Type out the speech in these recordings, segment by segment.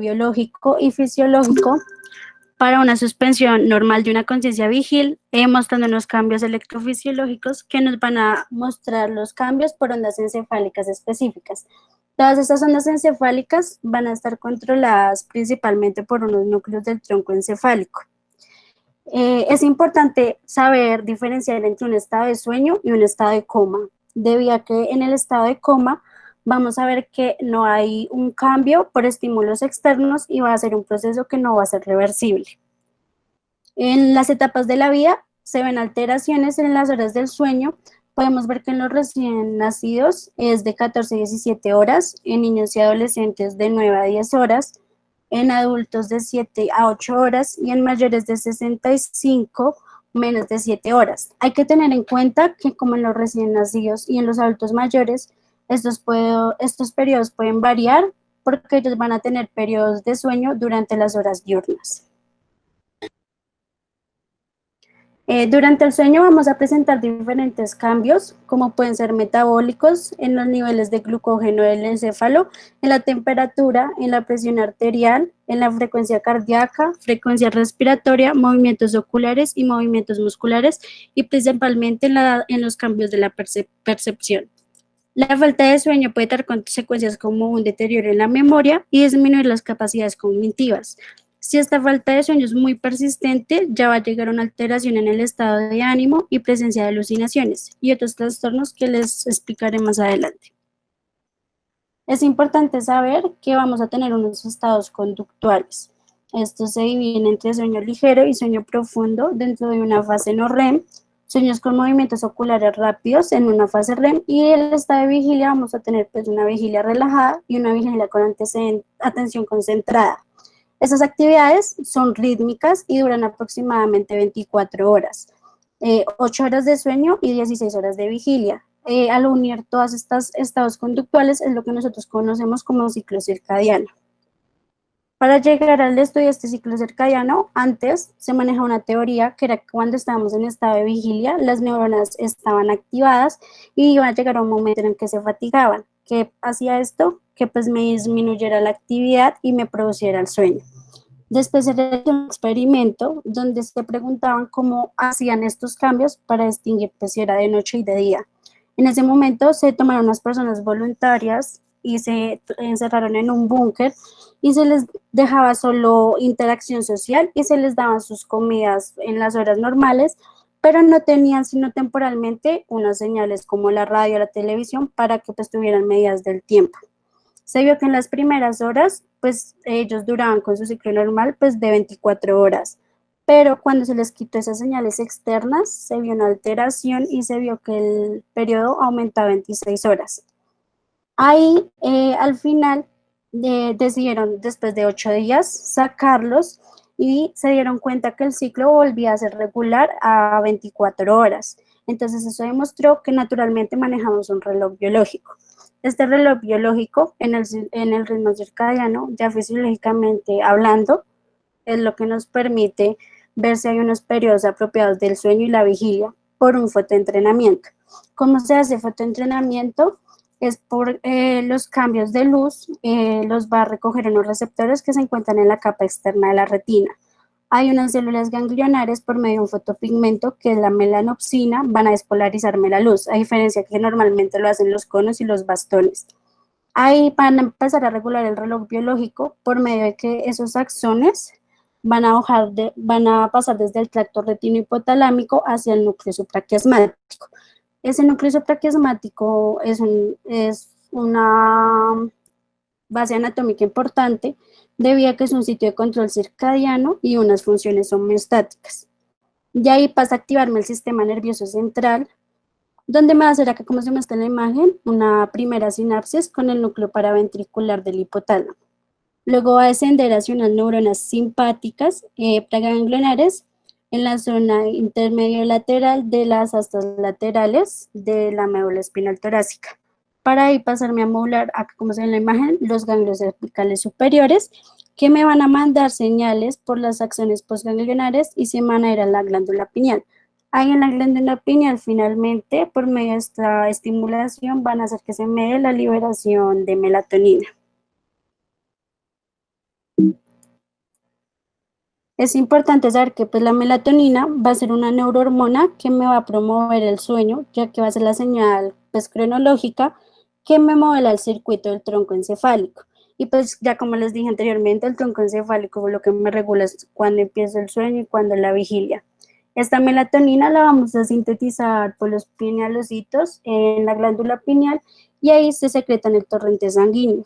biológico y fisiológico para una suspensión normal de una conciencia vigil, mostrando unos cambios electrofisiológicos que nos van a mostrar los cambios por ondas encefálicas específicas. Todas estas ondas encefálicas van a estar controladas principalmente por unos núcleos del tronco encefálico. Es importante saber diferenciar entre un estado de sueño y un estado de coma, debido a que en el estado de coma vamos a ver que no hay un cambio por estímulos externos y va a ser un proceso que no va a ser reversible. En las etapas de la vida se ven alteraciones en las horas del sueño. Podemos ver que en los recién nacidos es de 14 a 17 horas, en niños y adolescentes de 9 a 10 horas, en adultos de 7 a 8 horas y en mayores de 65 menos de 7 horas. Hay que tener en cuenta que como en los recién nacidos y en los adultos mayores, estos periodos pueden variar porque ellos van a tener periodos de sueño durante las horas diurnas. Durante el sueño vamos a presentar diferentes cambios, como pueden ser metabólicos en los niveles de glucógeno del encéfalo, en la temperatura, en la presión arterial, en la frecuencia cardíaca, frecuencia respiratoria, movimientos oculares y movimientos musculares, y principalmente en los cambios de la percepción. La falta de sueño puede tener consecuencias como un deterioro en la memoria y disminuir las capacidades cognitivas. Si esta falta de sueño es muy persistente, ya va a llegar a una alteración en el estado de ánimo y presencia de alucinaciones y otros trastornos que les explicaré más adelante. Es importante saber que vamos a tener unos estados conductuales. Estos se dividen entre sueño ligero y sueño profundo dentro de una fase no REM, sueños con movimientos oculares rápidos en una fase REM, y el estado de vigilia vamos a tener pues una vigilia relajada y una vigilia con atención concentrada. Estas actividades son rítmicas y duran aproximadamente 24 horas, 8 horas de sueño y 16 horas de vigilia. Al unir todos estos estados conductuales es lo que nosotros conocemos como ciclo circadiano. Para llegar al estudio de este ciclo circadiano, antes se manejaba una teoría que era que cuando estábamos en estado de vigilia, las neuronas estaban activadas y iban a llegar a un momento en el que se fatigaban. ¿Qué hacía esto? Que pues me disminuyera la actividad y me produciera el sueño. Después se realizó un experimento donde se preguntaban cómo hacían estos cambios para distinguir pues, si era de noche y de día. En ese momento se tomaron unas personas voluntarias y se encerraron en un búnker y se les dejaba solo interacción social y se les daban sus comidas en las horas normales, pero no tenían sino temporalmente unas señales como la radio o la televisión para que pues tuvieran medidas del tiempo. Se vio que en las primeras horas, pues ellos duraban con su ciclo normal pues de 24 horas, pero cuando se les quitó esas señales externas, se vio una alteración y se vio que el periodo aumentaba a 26 horas. Ahí, al final, decidieron, después de 8 días, sacarlos y se dieron cuenta que el ciclo volvía a ser regular a 24 horas. Entonces, eso demostró que naturalmente manejamos un reloj biológico. Este reloj biológico, en el ritmo circadiano, ya fisiológicamente hablando, es lo que nos permite ver si hay unos periodos apropiados del sueño y la vigilia por un fotoentrenamiento. ¿Cómo se hace fotoentrenamiento? Es por los cambios de luz, los va a recoger en los receptores que se encuentran en la capa externa de la retina. Hay unas células ganglionares por medio de un fotopigmento que es la melanopsina, van a despolarizarme la luz, a diferencia que normalmente lo hacen los conos y los bastones. Ahí van a empezar a regular el reloj biológico por medio de que esos axones van a pasar desde el tracto retino-hipotalámico hacia el núcleo supraquiasmático. Ese núcleo supraquiasmático es una base anatómica importante debido a que es un sitio de control circadiano y unas funciones homeostáticas. De ahí pasa a activarme el sistema nervioso central, donde me va a hacer acá, como se muestra en la imagen, una primera sinapsis con el núcleo paraventricular del hipotálamo. Luego va a descender hacia unas neuronas simpáticas preganglionares en la zona intermedio lateral de las astas laterales de la médula espinal torácica. Para ahí pasarme a modular, acá como se ve en la imagen, los ganglios apicales superiores, que me van a mandar señales por las axones postganglionares y se van a ir a la glándula pineal. Ahí en la glándula pineal, finalmente, por medio de esta estimulación, van a hacer que se me dé la liberación de melatonina. Es importante saber que pues, la melatonina va a ser una neurohormona que me va a promover el sueño, ya que va a ser la señal pues, cronológica que me modela el circuito del tronco encefálico. Y pues ya como les dije anteriormente, el tronco encefálico lo que me regula es cuando empieza el sueño y cuando la vigilia. Esta melatonina la vamos a sintetizar por los pinealocitos en la glándula pineal y ahí se secreta en el torrente sanguíneo.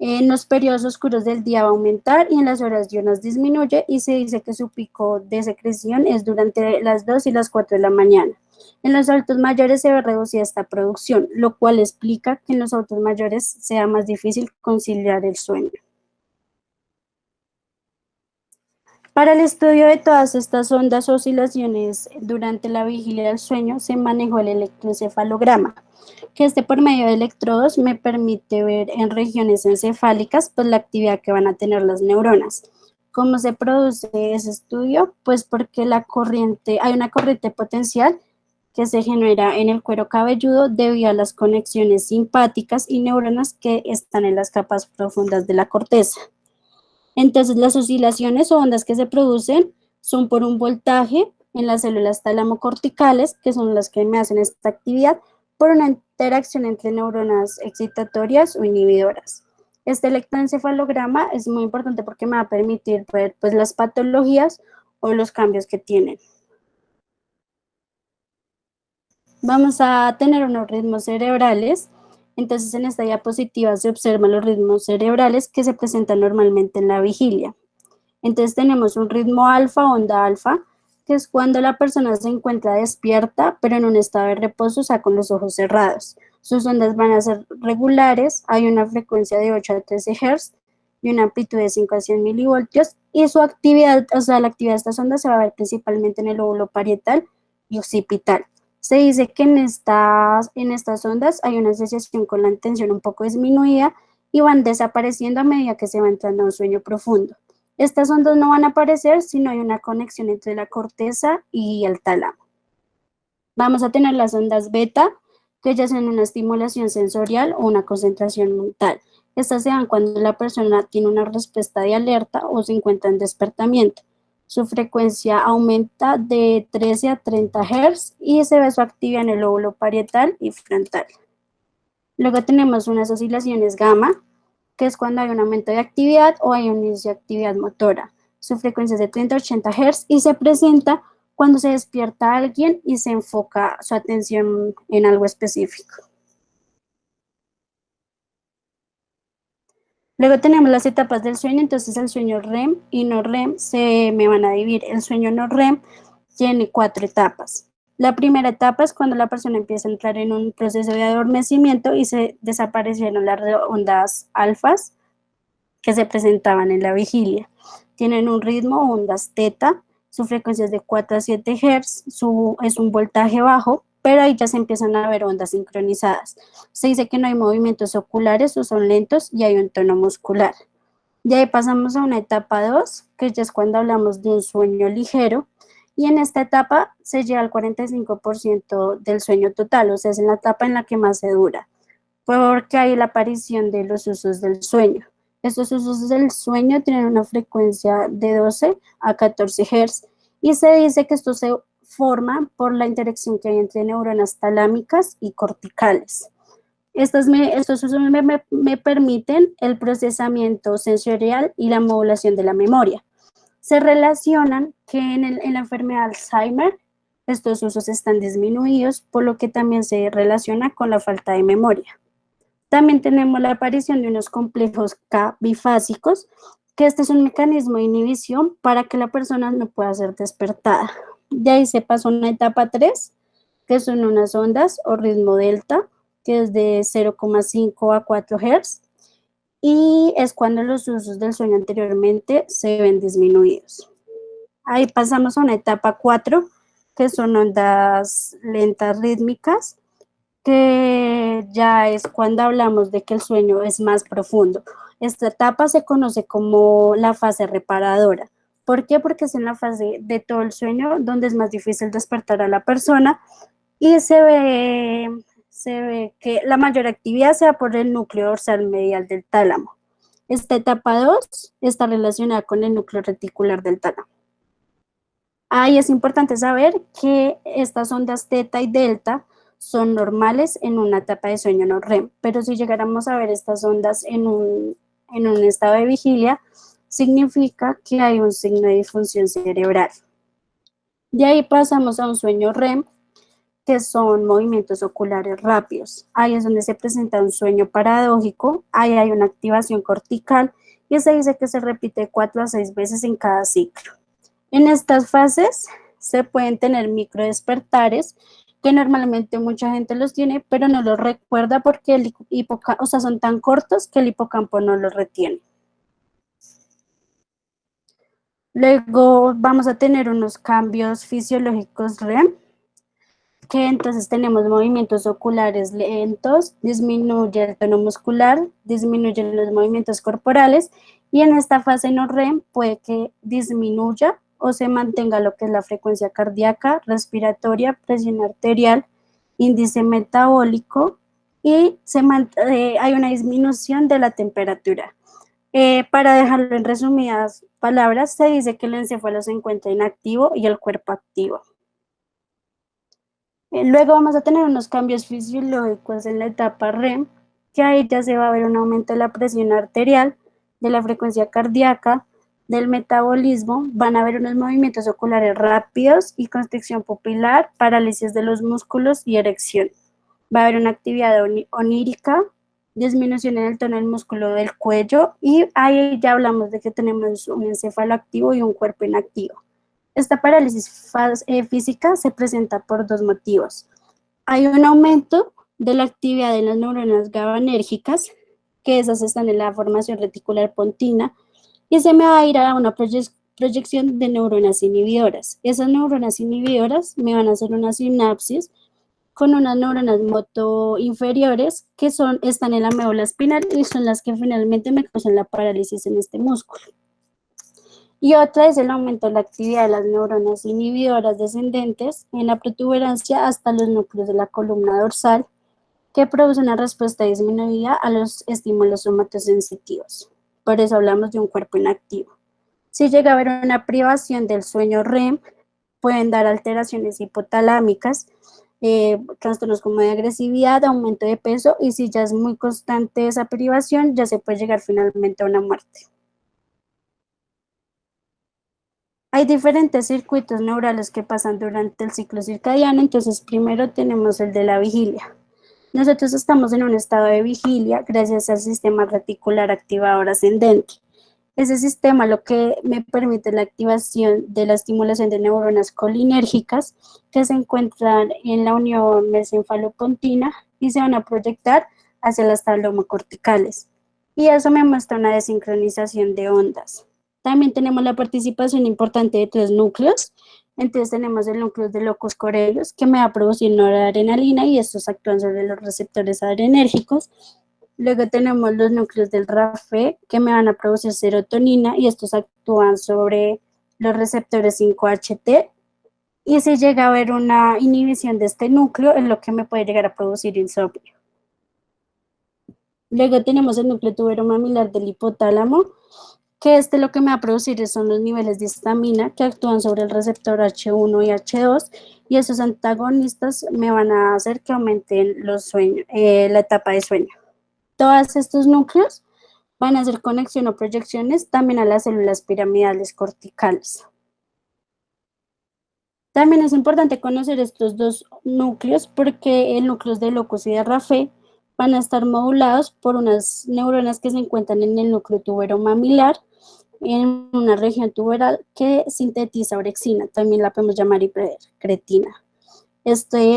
En los periodos oscuros del día va a aumentar y en las horas diurnas disminuye y se dice que su pico de secreción es durante las 2 y las 4 de la mañana. En los adultos mayores se ve reducida esta producción, lo cual explica que en los adultos mayores sea más difícil conciliar el sueño. Para el estudio de todas estas ondas o oscilaciones durante la vigilia del sueño se manejó el electroencefalograma, que por medio de electrodos me permite ver en regiones encefálicas pues la actividad que van a tener las neuronas. ¿Cómo se produce ese estudio? Pues porque hay una corriente potencial que se genera en el cuero cabelludo debido a las conexiones simpáticas y neuronas que están en las capas profundas de la corteza. Entonces, las oscilaciones o ondas que se producen son por un voltaje en las células talamocorticales, que son las que me hacen esta actividad, por una interacción entre neuronas excitatorias o inhibidoras. Este electroencefalograma es muy importante porque me va a permitir ver pues, las patologías o los cambios que tienen. Vamos a tener unos ritmos cerebrales. Entonces, en esta diapositiva se observan los ritmos cerebrales que se presentan normalmente en la vigilia. Entonces tenemos un ritmo alfa, onda alfa, que es cuando la persona se encuentra despierta, pero en un estado de reposo, o sea, con los ojos cerrados. Sus ondas van a ser regulares, hay una frecuencia de 8 a 13 Hz y una amplitud de 5 a 100 milivoltios, y su actividad, o sea, la actividad de estas ondas se va a ver principalmente en el lóbulo parietal y occipital. Se dice que en estas ondas hay una asociación con la atención un poco disminuida y van desapareciendo a medida que se va entrando a un sueño profundo. Estas ondas no van a aparecer si no hay una conexión entre la corteza y el tálamo. Vamos a tener las ondas beta, que ya son una estimulación sensorial o una concentración mental. Estas se dan cuando la persona tiene una respuesta de alerta o se encuentra en despertamiento. Su frecuencia aumenta de 13 a 30 Hz y se ve su actividad en el lóbulo parietal y frontal. Luego tenemos unas oscilaciones gamma, que es cuando hay un aumento de actividad o hay un inicio de actividad motora. Su frecuencia es de 30 a 80 Hz y se presenta cuando se despierta a alguien y se enfoca su atención en algo específico. Luego tenemos las etapas del sueño, entonces el sueño REM y no REM se me van a dividir. El sueño no REM tiene 4 etapas. La primera etapa es cuando la persona empieza a entrar en un proceso de adormecimiento y se desaparecieron las ondas alfas que se presentaban en la vigilia. Tienen un ritmo, ondas teta, su frecuencia es de 4 a 7 Hz, es un voltaje bajo, pero ahí ya se empiezan a ver ondas sincronizadas. Se dice que no hay movimientos oculares o son lentos y hay un tono muscular. De ahí pasamos a una etapa 2, que ya es cuando hablamos de un sueño ligero, y en esta etapa se llega al 45% del sueño total, o sea, es en la etapa en la que más se dura, porque hay la aparición de los usos del sueño. Estos usos del sueño tienen una frecuencia de 12 a 14 Hz y se dice que esto se forma por la interacción que hay entre neuronas talámicas y corticales. Estos usos me permiten el procesamiento sensorial y la modulación de la memoria. Se relacionan que en la enfermedad de Alzheimer estos usos están disminuidos, por lo que también se relaciona con la falta de memoria. También tenemos la aparición de unos complejos K bifásicos, que este es un mecanismo de inhibición para que la persona no pueda ser despertada. De ahí se pasa a una etapa 3, que son unas ondas o ritmo delta, que es de 0,5 a 4 Hz, y es cuando los usos del sueño anteriormente se ven disminuidos. Ahí pasamos a una etapa 4, que son ondas lentas rítmicas, que ya es cuando hablamos de que el sueño es más profundo. Esta etapa se conoce como la fase reparadora. ¿Por qué? Porque es en la fase de todo el sueño donde es más difícil despertar a la persona y se ve que la mayor actividad se da por el núcleo dorsal medial del tálamo. Esta etapa 2 está relacionada con el núcleo reticular del tálamo. Ahí es importante saber que estas ondas teta y delta son normales en una etapa de sueño no REM, pero si llegáramos a ver estas ondas en un estado de vigilia, significa que hay un signo de disfunción cerebral. De ahí pasamos a un sueño REM, que son movimientos oculares rápidos. Ahí es donde se presenta un sueño paradójico, ahí hay una activación cortical y se dice que se repite 4 a 6 veces en cada ciclo. En estas fases se pueden tener microdespertares, que normalmente mucha gente los tiene, pero no los recuerda porque el hipocampo, o sea, son tan cortos que el hipocampo no los retiene. Luego vamos a tener unos cambios fisiológicos REM, que entonces tenemos movimientos oculares lentos, disminuye el tono muscular, disminuyen los movimientos corporales, y en esta fase no REM puede que disminuya o se mantenga lo que es la frecuencia cardíaca, respiratoria, presión arterial, índice metabólico, y hay una disminución de la temperatura. Para dejarlo en resumidas palabras, se dice que el encéfalo se encuentra inactivo y el cuerpo activo. Luego vamos a tener unos cambios fisiológicos en la etapa REM, que ahí ya se va a ver un aumento de la presión arterial, de la frecuencia cardíaca, del metabolismo, van a haber unos movimientos oculares rápidos y constricción pupilar, parálisis de los músculos y erección. Va a haber una actividad onírica, disminución en el tono del músculo del cuello, y ahí ya hablamos de que tenemos un encéfalo activo y un cuerpo inactivo. Esta parálisis física se presenta por dos motivos. Hay un aumento de la actividad de las neuronas GABAergicas, que esas están en la formación reticular pontina, y se me va a ir a una proyección de neuronas inhibidoras. Esas neuronas inhibidoras me van a hacer una sinapsis con unas neuronas motoinferiores que están en la médula espinal y son las que finalmente me causan la parálisis en este músculo. Y otra es el aumento de la actividad de las neuronas inhibidoras descendentes en la protuberancia hasta los núcleos de la columna dorsal, que produce una respuesta disminuida a los estímulos somatosensitivos. Por eso hablamos de un cuerpo inactivo. Si llega a haber una privación del sueño REM, pueden dar alteraciones hipotalámicas, trastornos como de agresividad, aumento de peso, y si ya es muy constante esa privación, ya se puede llegar finalmente a una muerte. Hay diferentes circuitos neurales que pasan durante el ciclo circadiano, entonces primero tenemos el de la vigilia. Nosotros estamos en un estado de vigilia gracias al sistema reticular activador ascendente. Ese sistema lo que me permite la activación de la estimulación de neuronas colinérgicas que se encuentran en la unión mesencefalopontina y se van a proyectar hacia las talomocorticales. Y eso me muestra una desincronización de ondas. También tenemos la participación importante de 3 núcleos. Entonces tenemos el núcleo de locus coeruleus, que me va a producir noradrenalina y estos actúan sobre los receptores adrenérgicos. Luego tenemos los núcleos del RAFE, que me van a producir serotonina y estos actúan sobre los receptores 5-HT. Y si llega a haber una inhibición de este núcleo, es lo que me puede llegar a producir insomnio. Luego tenemos el núcleo tuberomamilar del hipotálamo, que lo que me va a producir son los niveles de histamina que actúan sobre el receptor H1 y H2, y esos antagonistas me van a hacer que aumenten los sueños, la etapa de sueño. Todos estos núcleos van a hacer conexión o proyecciones también a las células piramidales corticales. También es importante conocer estos dos núcleos porque el núcleo de locus y de RAFE van a estar modulados por unas neuronas que se encuentran en el núcleo tuberomamilar, en una región tuberal que sintetiza orexina, también la podemos llamar hipercretina.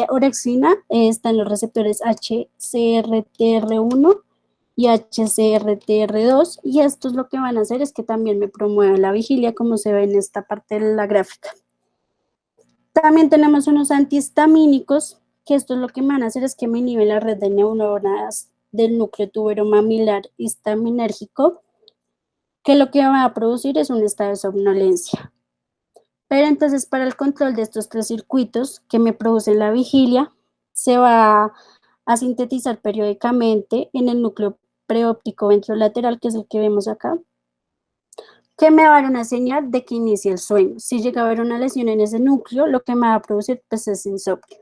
Orexina está en los receptores HCRTR1 y HCRTR2, y estos lo que van a hacer es que también me promueven la vigilia, como se ve en esta parte de la gráfica. También tenemos unos antihistamínicos, que esto lo que me van a hacer es que me inhiben la red de neuronas del núcleo tuberomamilar histaminérgico, que lo que va a producir es un estado de somnolencia. Pero entonces para el control de estos 3 circuitos que me producen la vigilia, se va a sintetizar periódicamente en el núcleo preóptico ventrolateral, que es el que vemos acá, que me va a dar una señal de que inicia el sueño. Si llega a haber una lesión en ese núcleo, lo que me va a producir pues, es insomnio.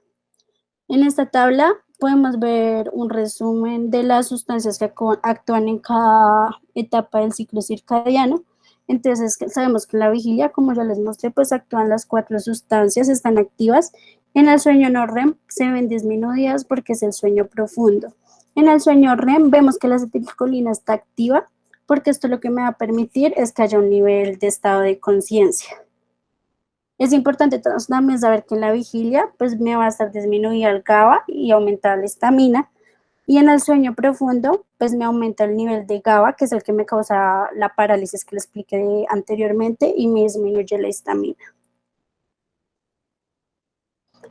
En esta tabla podemos ver un resumen de las sustancias que actúan en cada etapa del ciclo circadiano. Entonces sabemos que en la vigilia, como ya les mostré, pues actúan las 4 sustancias, están activas. En el sueño no REM se ven disminuidas porque es el sueño profundo. En el sueño REM vemos que la acetilcolina está activa, porque esto lo que me va a permitir es que haya un nivel de estado de conciencia. Es importante también saber que en la vigilia pues me va a estar disminuida el GABA y aumentar la histamina, y en el sueño profundo pues me aumenta el nivel de GABA, que es el que me causa la parálisis que les expliqué anteriormente, y me disminuye la histamina.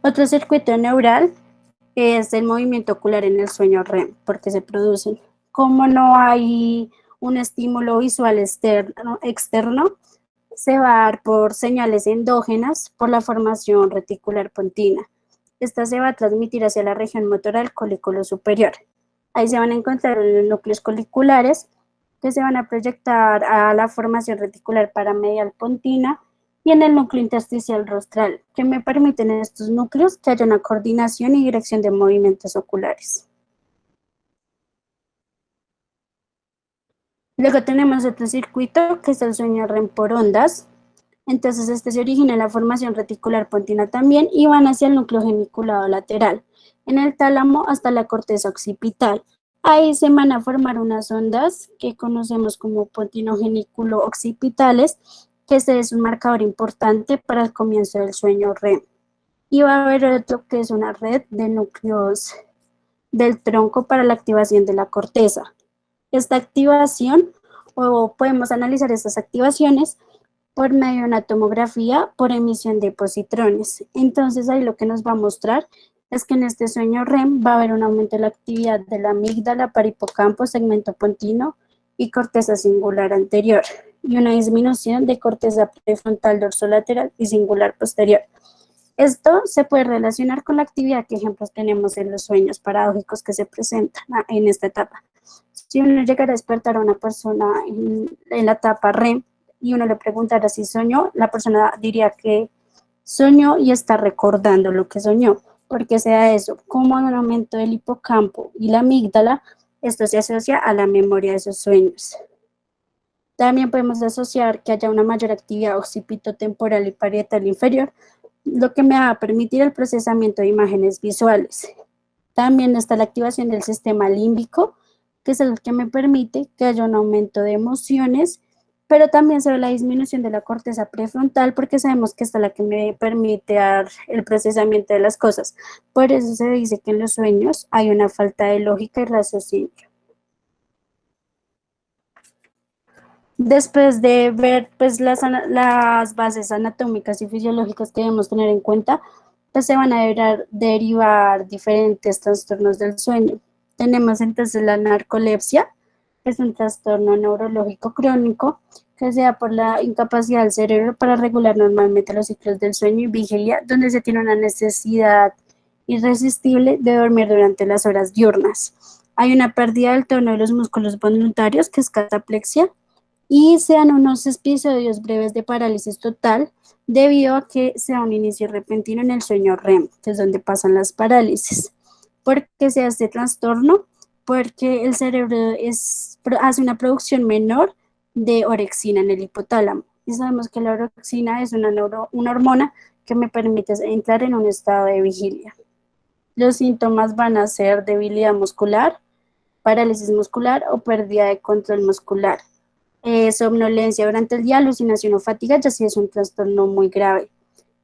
Otro circuito neural es el movimiento ocular en el sueño REM, porque se producen. Como no hay un estímulo visual externo, se va a dar por señales endógenas por la formación reticular pontina. Esta se va a transmitir hacia la región motora del colículo superior. Ahí se van a encontrar los núcleos coliculares que se van a proyectar a la formación reticular paramedial pontina y en el núcleo intersticial rostral, que me permiten en estos núcleos que haya una coordinación y dirección de movimientos oculares. Luego tenemos otro circuito que es el sueño REM por ondas. Entonces este se origina en la formación reticular pontina también y van hacia el núcleo geniculado lateral, en el tálamo hasta la corteza occipital. Ahí se van a formar unas ondas que conocemos como pontinogeniculo occipitales, que ese es un marcador importante para el comienzo del sueño REM. Y va a haber otro que es una red de núcleos del tronco para la activación de la corteza. Esta activación, o podemos analizar estas activaciones por medio de una tomografía por emisión de positrones. Entonces ahí lo que nos va a mostrar es que en este sueño REM va a haber un aumento de la actividad de la amígdala, parahipocampo, segmento pontino y corteza singular anterior, y una disminución de corteza prefrontal dorsolateral y singular posterior. Esto se puede relacionar con la actividad que ejemplos tenemos en los sueños paradójicos que se presentan en esta etapa. Si uno llegara a despertar a una persona en la etapa REM y uno le preguntara si soñó, la persona diría que soñó y está recordando lo que soñó. Porque sea eso, como en un aumento del hipocampo y la amígdala, esto se asocia a la memoria de esos sueños. También podemos asociar que haya una mayor actividad occipitotemporal y parietal inferior, lo que me va a permitir el procesamiento de imágenes visuales. También está la activación del sistema límbico, que es el que me permite que haya un aumento de emociones, pero también se ve la disminución de la corteza prefrontal, porque sabemos que esta es la que me permite dar el procesamiento de las cosas. Por eso se dice que en los sueños hay una falta de lógica y raciocinio. Después de ver pues, las bases anatómicas y fisiológicas que debemos tener en cuenta, pues se van a derivar diferentes trastornos del sueño. Tenemos entonces la narcolepsia, que es un trastorno neurológico crónico que se da por la incapacidad del cerebro para regular normalmente los ciclos del sueño y vigilia, donde se tiene una necesidad irresistible de dormir durante las horas diurnas. Hay una pérdida del tono de los músculos voluntarios, que es cataplexia, y se dan unos episodios breves de parálisis total debido a que se da un inicio repentino en el sueño REM, que es donde pasan las parálisis. ¿Por qué se hace trastorno? Porque el cerebro hace una producción menor de orexina en el hipotálamo. Y sabemos que la orexina es una hormona que me permite entrar en un estado de vigilia. Los síntomas van a ser debilidad muscular, parálisis muscular o pérdida de control muscular. Somnolencia durante el día, alucinación o fatiga, ya si es un trastorno muy grave.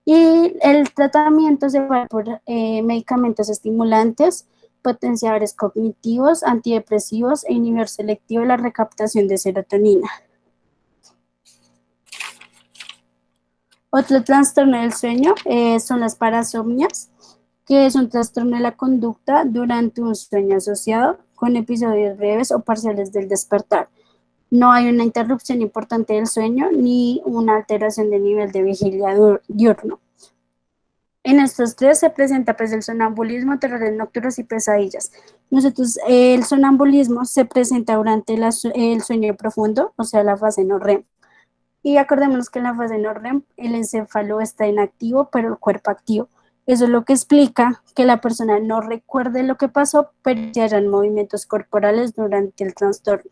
Y el tratamiento se va por medicamentos estimulantes, potenciadores cognitivos, antidepresivos e inhibidor selectivo de la recaptación de serotonina. Otro trastorno del sueño son las parasomnias, que es un trastorno de la conducta durante un sueño asociado con episodios breves o parciales del despertar. No hay una interrupción importante del sueño ni una alteración del nivel de vigilia diurno. En estos tres se presenta pues el sonambulismo, terrores nocturnos y pesadillas. Nosotros, el sonambulismo se presenta durante el sueño profundo, o sea, la fase no REM. Y acordémonos que en la fase no REM el encéfalo está inactivo, pero el cuerpo activo. Eso es lo que explica que la persona no recuerde lo que pasó, pero se hayan movimientos corporales durante el trastorno.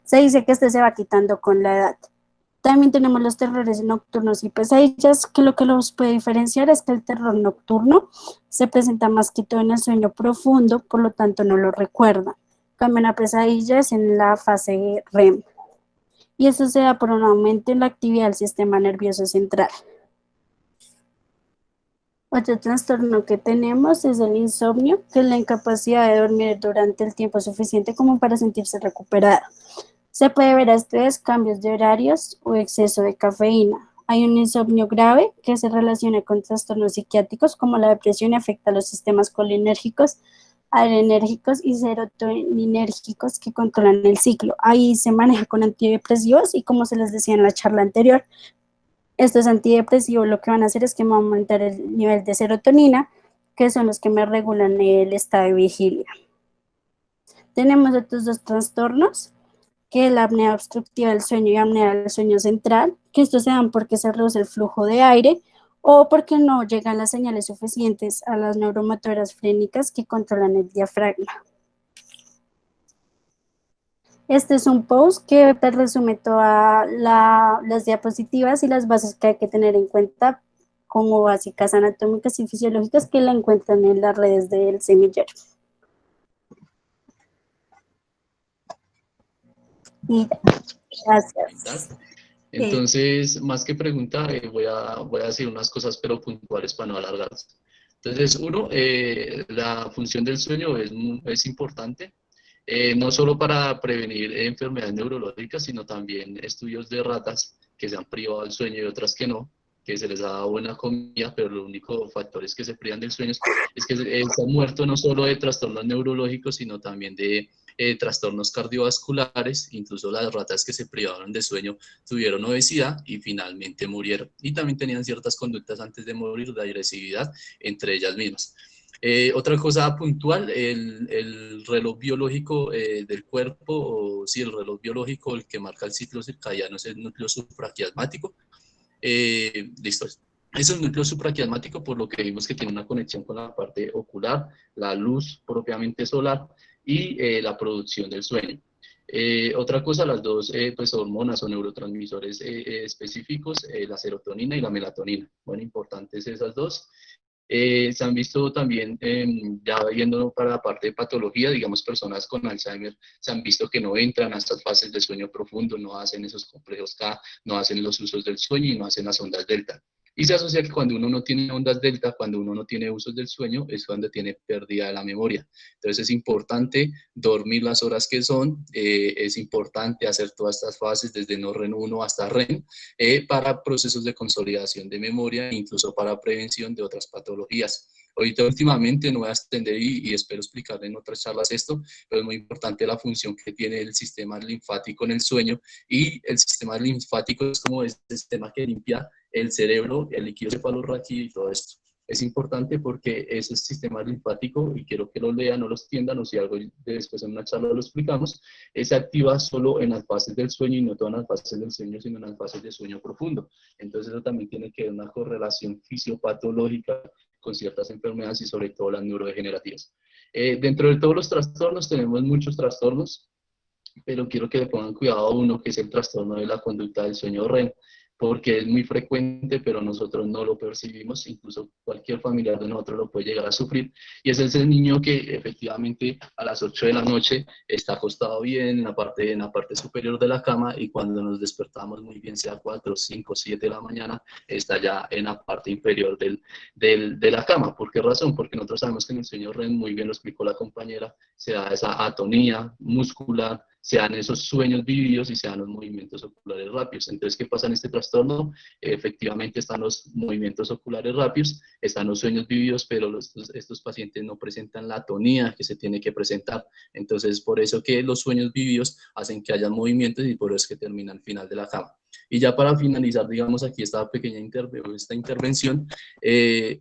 Se dice que este se va quitando con la edad. También tenemos los terrores nocturnos y pesadillas, que lo que los puede diferenciar es que el terror nocturno se presenta más que todo en el sueño profundo, por lo tanto no lo recuerda. Cambio, la pesadilla es en la fase REM. Y eso se da por un aumento en la actividad del sistema nervioso central. Otro trastorno que tenemos es el insomnio, que es la incapacidad de dormir durante el tiempo suficiente como para sentirse recuperado. Se puede ver a estrés, cambios de horarios o exceso de cafeína. Hay un insomnio grave que se relaciona con trastornos psiquiátricos como la depresión y afecta a los sistemas colinérgicos, adrenérgicos y serotoninérgicos que controlan el ciclo. Ahí se maneja con antidepresivos y como se les decía en la charla anterior, estos antidepresivos lo que van a hacer es que van a aumentar el nivel de serotonina, que son los que me regulan el estado de vigilia. Tenemos otros dos trastornos, que es la apnea obstructiva del sueño y apnea del sueño central, que estos se dan porque se reduce el flujo de aire o porque no llegan las señales suficientes a las neuromotoras frénicas que controlan el diafragma. Este es un post que te resume todas las diapositivas y las bases que hay que tener en cuenta como básicas anatómicas y fisiológicas que la encuentran en las redes del semillero. Y gracias. Entonces, más que preguntar, voy a decir unas cosas, pero puntuales para no alargarse. Entonces, uno, la función del sueño es importante, no solo para prevenir enfermedades neurológicas, sino también estudios de ratas que se han privado del sueño y otras que no, que se les ha dado buena comida, pero los únicos factores que se privan del sueño es que se han muerto no solo de trastornos neurológicos, sino también de trastornos cardiovasculares. Incluso las ratas que se privaron de sueño tuvieron obesidad y finalmente murieron. Y también tenían ciertas conductas antes de morir de agresividad entre ellas mismas. Otra cosa puntual, el reloj biológico del cuerpo, o sí, el reloj biológico, el que marca el ciclo circadiano es el núcleo supraquiasmático. Listo. Es el núcleo supraquiasmático, por lo que vimos que tiene una conexión con la parte ocular, la luz propiamente solar y la producción del sueño. Otra cosa, las dos pues, hormonas o neurotransmisores específicos, la serotonina y la melatonina. Bueno, importantes esas dos. Se han visto también, ya viendo para la parte de patología, digamos, personas con Alzheimer, se han visto que no entran a estas fases de sueño profundo, no hacen esos complejos K, no hacen los usos del sueño y no hacen las ondas delta. Y se asocia que cuando uno no tiene ondas delta, cuando uno no tiene usos del sueño, es cuando tiene pérdida de la memoria. Entonces es importante dormir las horas que son, es importante hacer todas estas fases desde no REM 1 hasta REM, para procesos de consolidación de memoria e incluso para prevención de otras patologías. Ahorita últimamente no voy a extender y espero explicar en otras charlas esto, pero es muy importante la función que tiene el sistema linfático en el sueño, y el sistema linfático es como el sistema que limpia el cerebro, el líquido cefalorraquídeo y todo esto. Es importante porque ese sistema linfático, y quiero que lo lean, no lo extiendan, o si algo después en una charla lo explicamos, se activa solo en las fases del sueño y no todas las fases del sueño, sino en las fases de sueño profundo. Entonces eso también tiene que ver una correlación fisiopatológica con ciertas enfermedades y sobre todo las neurodegenerativas. Dentro de todos los trastornos tenemos muchos trastornos, pero quiero que le pongan cuidado a uno, que es el trastorno de la conducta del sueño REM, porque es muy frecuente, pero nosotros no lo percibimos, incluso cualquier familiar de nosotros lo puede llegar a sufrir, y es ese niño que efectivamente a las 8 de la noche está acostado bien en la parte superior de la cama, y cuando nos despertamos muy bien, sea 4, 5, 7 de la mañana, está ya en la parte inferior de la cama. ¿Por qué razón? Porque nosotros sabemos que en el sueño REM, muy bien lo explicó la compañera, se da esa atonía muscular, se dan esos sueños vividos y se dan los movimientos oculares rápidos. Entonces, ¿qué pasa en este trastorno? Efectivamente están los movimientos oculares rápidos, están los sueños vividos, pero estos pacientes no presentan la atonía que se tiene que presentar. Entonces, por eso que los sueños vividos hacen que haya movimientos y por eso es que terminan al final de la cama. Y ya para finalizar, digamos, aquí esta pequeña esta intervención,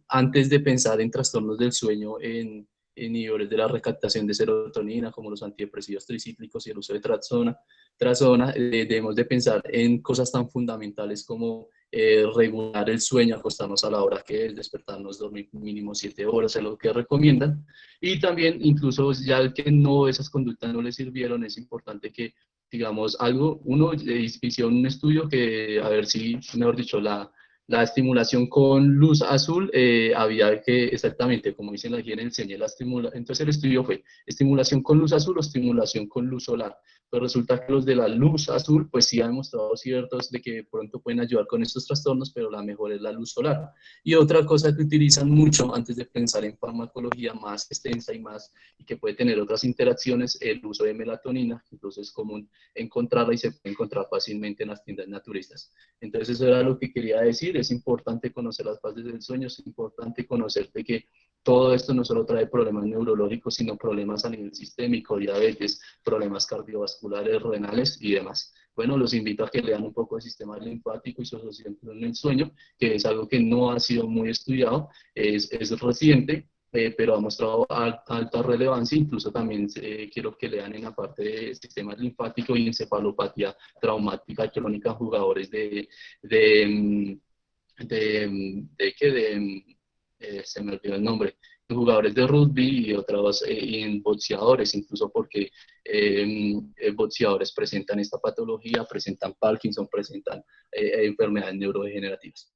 antes de pensar en trastornos del sueño, en niveles de la recaptación de serotonina, como los antidepresivos tricíclicos y el uso de trazona, debemos de pensar en cosas tan fundamentales como regular el sueño, acostarnos a la hora que es, despertarnos, dormir mínimo 7 horas, es lo que recomiendan. Y también, incluso ya el que no, esas conductas no le sirvieron, es importante que, digamos, uno hicieron un estudio que, a ver si, mejor dicho, la estimulación con luz azul, había que, exactamente, como dicen aquí en el CENIE, entonces el estudio fue estimulación con luz azul o estimulación con luz solar. Pues resulta que los de la luz azul, pues sí han demostrado ciertos de que pronto pueden ayudar con estos trastornos, pero la mejor es la luz solar. Y otra cosa que utilizan mucho antes de pensar en farmacología más extensa y que puede tener otras interacciones, el uso de melatonina, entonces es común encontrarla y se puede encontrar fácilmente en las tiendas naturistas. Entonces eso era lo que quería decir, es importante conocer las fases del sueño, es importante conocer de que todo esto no solo trae problemas neurológicos, sino problemas a nivel sistémico, diabetes, problemas cardiovasculares, renales y demás. Bueno, los invito a que lean un poco el sistema linfático y su asociación en el sueño, que es algo que no ha sido muy estudiado, es reciente, pero ha mostrado alta relevancia. Incluso también quiero que lean en la parte de sistema linfático y encefalopatía traumática crónica, jugadores de, se me olvidó el nombre, jugadores de rugby y otros, y en boxeadores, incluso porque boxeadores presentan esta patología, presentan Parkinson, presentan enfermedades neurodegenerativas.